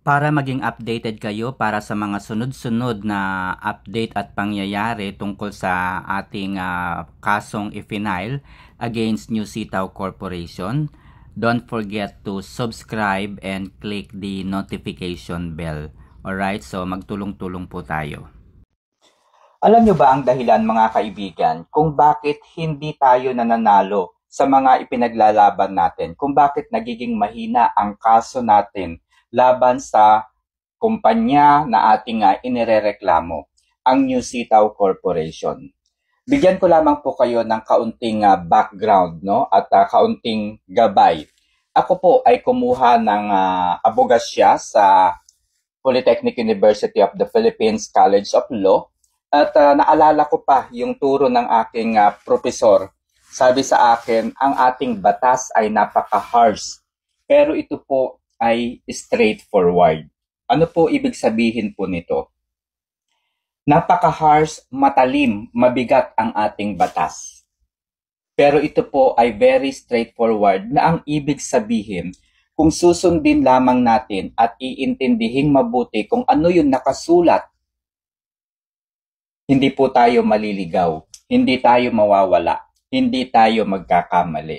Para maging updated kayo para sa mga sunod-sunod na update at pangyayari tungkol sa ating kasong i-file against New Sitaw Corporation, don't forget to subscribe and click the notification bell. Alright, so magtulong-tulong po tayo. Alam nyo ba ang dahilan, mga kaibigan, kung bakit hindi tayo nananalo sa mga ipinaglalaban natin? Kung bakit nagiging mahina ang kaso natin laban sa kumpanya na ating inirereklamo, ang New Sitaw Corporation? Bigyan ko lamang po kayo ng kaunting background, no? At kaunting gabay. Ako po ay kumuha ng abogasya sa Polytechnic University of the Philippines College of Law. At naalala ko pa yung turo ng aking profesor. Sabi sa akin, ang ating batas ay napaka-harsh. Pero ito po ay straightforward. Ano po ibig sabihin po nito? Napaka-harsh, matalim, mabigat ang ating batas. Pero ito po ay very straightforward na ang ibig sabihin, kung susundin lamang natin at iintindihing mabuti kung ano yung nakasulat, hindi po tayo maliligaw, hindi tayo mawawala, hindi tayo magkakamali.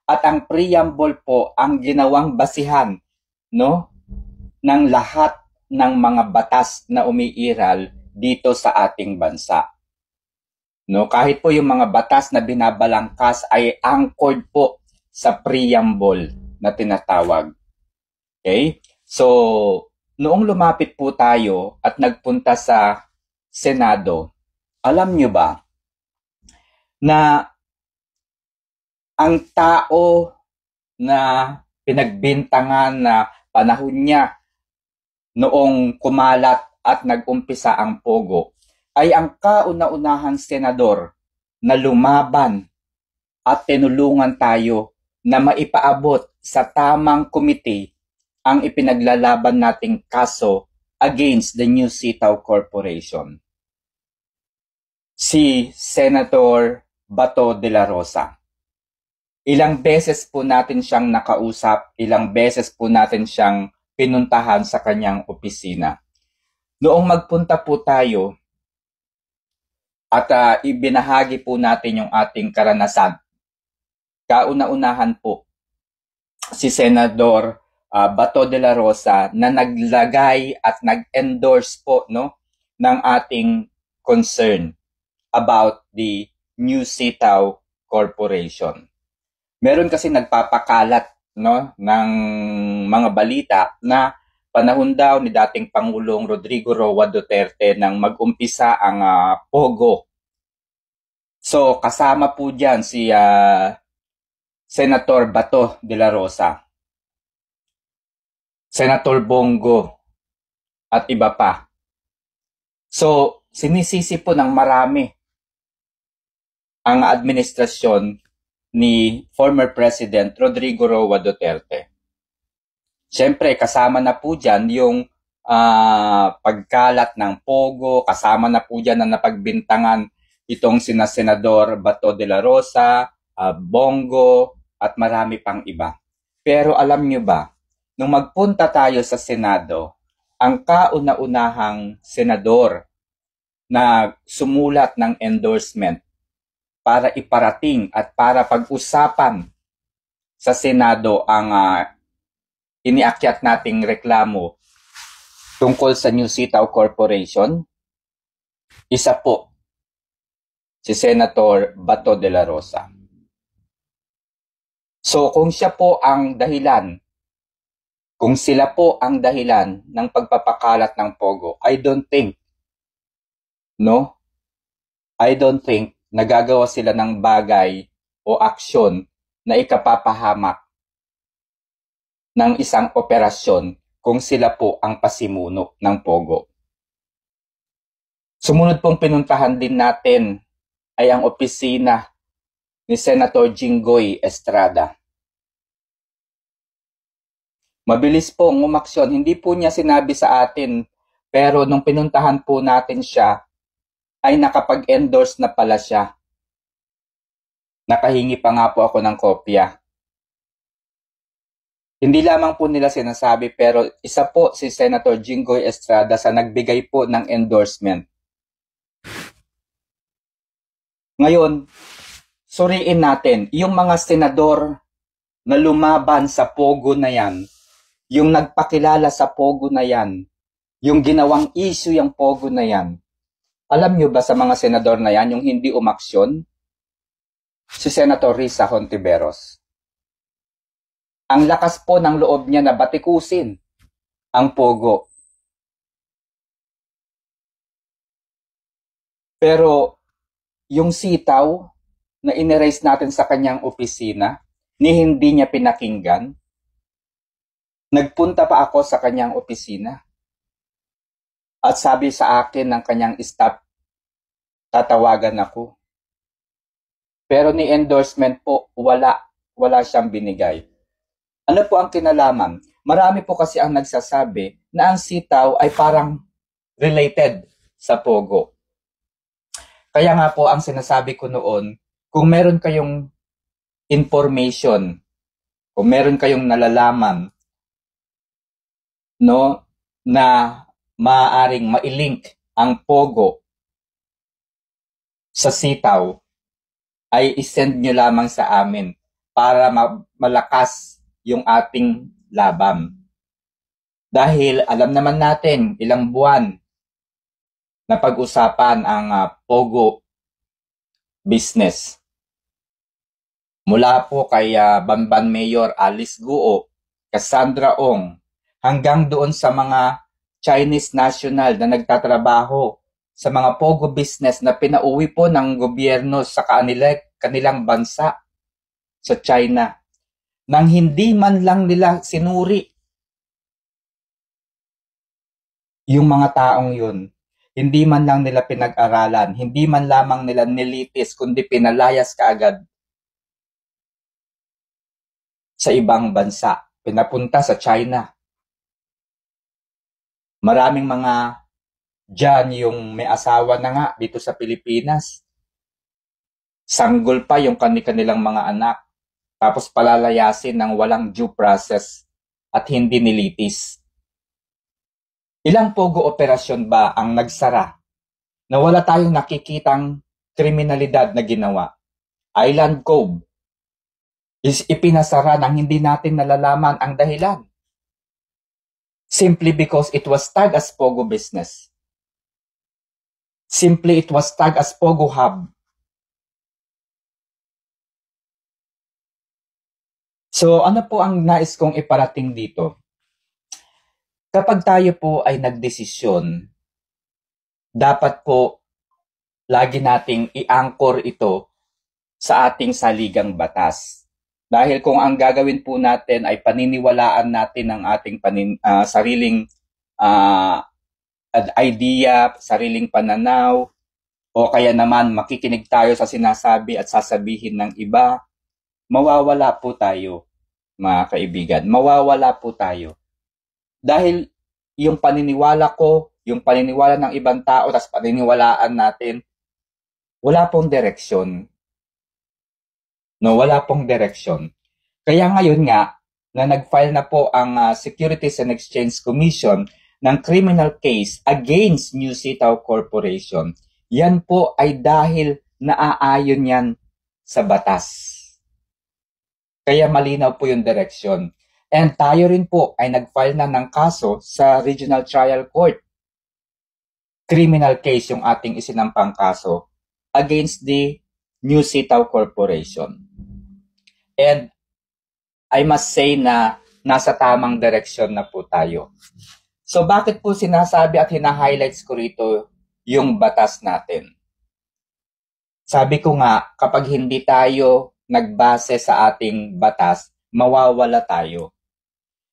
At ang preamble po ang ginawang basihan, no, ng lahat ng mga batas na umiiral dito sa ating bansa. No, kahit po yung mga batas na binabalangkas ay anchored po sa preamble na tinatawag. Okay? So, noong lumapit po tayo at nagpunta sa Senado, alam nyo ba na ang tao na pinagbintangan na panahon niya noong kumalat at nag-umpisa ang pogo ay ang kauna-unahang senador na lumaban at tinulungan tayo na maipaabot sa tamang komite ang ipinaglalaban nating kaso against the New Sitaw Corporation. Si Senator Bato de la Rosa. Ilang beses po natin siyang nakausap, ilang beses po natin siyang pinuntahan sa kanyang opisina. Noong magpunta po tayo at ibinahagi po natin yung ating karanasan, kauna-unahan po si Senador Bato de la Rosa na naglagay at nag-endorse po, no, ng ating concern about the New Sitaw Corporation. Meron kasi nagpapakalat, no, ng mga balita na panahon daw ni dating Pangulong Rodrigo Roa Duterte nang mag-umpisa ang pogo. So kasama po diyan si Senator Bato de la Rosa, Senator Bongo at iba pa. So sinisisi po ng marami ang administrasyon ni former President Rodrigo Roa Duterte. Siyempre, kasama na po dyan yung pagkalat ng pogo, kasama na po dyan na napagbintangan itong sina Senador Bato de la Rosa, Bongo, at marami pang iba. Pero alam nyo ba, nung magpunta tayo sa Senado, ang kauna-unahang senador na sumulat ng endorsement para iparating at para pag-usapan sa Senado ang iniakyat nating reklamo tungkol sa New Sitaw Corporation, isa po si Senator Bato de la Rosa. So kung siya po ang dahilan, kung sila po ang dahilan ng pagpapakalat ng pogo, I don't think nagagawa sila ng bagay o aksyon na ikapapahamak ng isang operasyon kung sila po ang pasimuno ng pogo. Sumunod pong pinuntahan din natin ay ang opisina ni Senator Jinggoy Estrada. Mabilis pong umaksyon, hindi po niya sinabi sa atin, pero nung pinuntahan po natin siya, ay nakapag-endorse na pala siya. Nakahingi pa nga po ako ng kopya. Hindi lamang po nila sinasabi pero isa po si Senator Jinggoy Estrada sa nagbigay po ng endorsement. Ngayon, suriin natin, yung mga senador na lumaban sa pogo na yan, yung nagpakilala sa pogo na yan, yung ginawang issue yung pogo na yan, alam nyo ba sa mga senador na yan, yung hindi umaksyon? Si Senator Risa Hontiveros. Ang lakas po ng loob niya na batikusin ang pogo. Pero yung sitaw na inerase natin sa kanyang opisina, ni hindi niya pinakinggan, nagpunta pa ako sa kanyang opisina. At sabi sa akin ng kanyang staff, tatawagan ako. Pero ni endorsement po, wala siyang binigay. Ano po ang kinalaman? Marami po kasi ang nagsasabi na ang sitaw ay parang related sa pogo. Kaya nga po ang sinasabi ko noon, kung meron kayong information, kung meron kayong nalalaman, no, na maaaring mailink ang pogo sa sitaw, ay isend nyo lamang sa amin para malakas yung ating laban. Dahil alam naman natin ilang buwan na pag-usapan ang pogo business. Mula po kay Bamban Mayor Alice Guo, Cassandra Ong, hanggang doon sa mga Chinese national na nagtatrabaho sa mga pogo business na pinauwi po ng gobyerno sa kanilang bansa sa China, nang hindi man lang nila sinuri yung mga taong yun. Hindi man lang nila pinag-aralan, hindi man lamang nila nilitis, kundi pinalayas kaagad sa ibang bansa, pinapunta sa China. Maraming mga dyan yung may asawa na nga dito sa Pilipinas. Sanggol pa yung kanilang mga anak. Tapos palalayasin ng walang due process at hindi nilitis. Ilang pogo operasyon ba ang nagsara na wala tayong nakikitang kriminalidad na ginawa? Island Cove is ipinasara nang hindi natin nalalaman ang dahilan. Simply because it was tagged as pogo business. Simply it was tagged as pogo hub. So ano po ang nais kong iparating dito? Kapag tayo po ay nagdesisyon, dapat po lagi nating i-anchor ito sa ating saligang batas. Dahil kung ang gagawin po natin ay paniniwalaan natin ang ating sariling idea, sariling pananaw, o kaya naman makikinig tayo sa sinasabi at sasabihin ng iba, mawawala po tayo, mga kaibigan. Mawawala po tayo. Dahil yung paniniwala ko, yung paniniwala ng ibang tao, tas paniniwalaan natin, wala pong direksyon. No, wala pong direksyon. Kaya ngayon nga, na nag-file na po ang Securities and Exchange Commission ng criminal case against New Sitaw Corporation, yan po ay dahil naaayon yan sa batas. Kaya malinaw po yung direksyon. And tayo rin po ay nag-file na ng kaso sa Regional Trial Court. Criminal case yung ating isinampang kaso against the New Sitaw Corporation. And I must say na nasa tamang direksyon na po tayo. So bakit po sinasabi at hina-highlights ko rito yung batas natin? Sabi ko nga, kapag hindi tayo nagbase sa ating batas, mawawala tayo.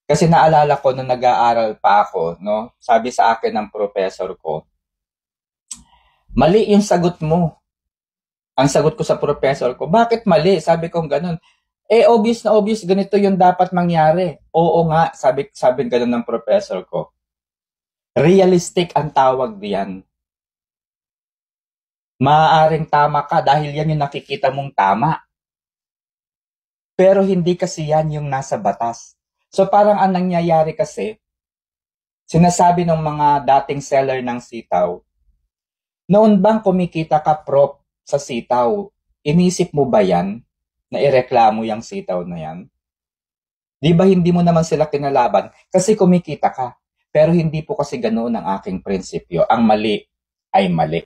Kasi naalala ko nung nag-aaral pa ako, no? Sabi sa akin ng professor ko, mali yung sagot mo. Ang sagot ko sa professor ko, bakit mali? Sabi ko ganun. Obvious na obvious, ganito yung dapat mangyari. Oo nga, sabi ganun ng professor ko. Realistic ang tawag diyan. Maaaring tama ka dahil yan yung nakikita mong tama. Pero hindi kasi yan yung nasa batas. So parang ang nangyayari kasi, sinasabi ng mga dating seller ng sitaw, noon bang kumikita ka prop sa sitaw, inisip mo ba yan na ireklamo yung sitaw na yan? Di ba hindi mo naman sila kinalaban kasi kumikita ka. Pero hindi po kasi ganoon ang aking prinsipyo. Ang mali ay mali.